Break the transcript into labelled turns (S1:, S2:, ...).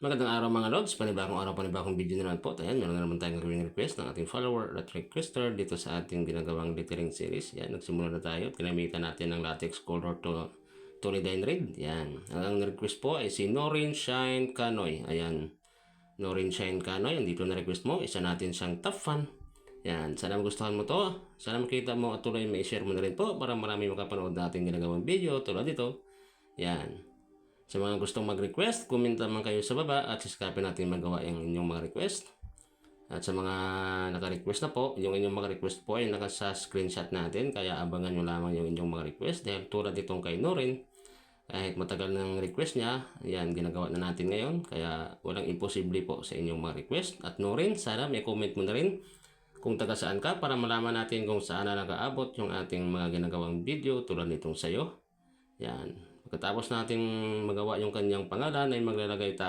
S1: Magandang araw mga lods, panibagong araw, panibagong video na naman po. Ayan, meron na naman tayong gawing request ng ating follower at requester dito sa ating ginagawang lettering series. Yan, nagsimula na tayo. Kinamitan natin ng latex color to Tolidine Red. Yan, ang request po ay si Norin Shine Kanoy. Ayan, Norin Shine Kanoy, dito na request mo. Isa natin siyang top fan. Yan, sana magustuhan mo to. Sana makita mo at tuloy may share mo na rin po para marami makapanood natin ginagawang video tulad dito. Yan. Sa mga gustong mag-request, comment naman kayo sa baba at siskapin natin magawa yung inyong mga request. At sa mga naka-request na po, yung inyong mga request po ay nakasa screenshot natin, kaya abangan nyo lamang yung inyong mga request. Dahil tulad itong kay Norin, kahit matagal ng request niya, yan, ginagawa na natin ngayon. Kaya walang imposible po sa inyong mga request. At Norin, sana may comment mo na rin kung taga saan ka para malaman natin kung saan na nag-aabot yung ating mga ginagawang video tulad nitong sayo. Yan. Pagkatapos nating magawa yung kanyang pangalan ay maglalagay tayo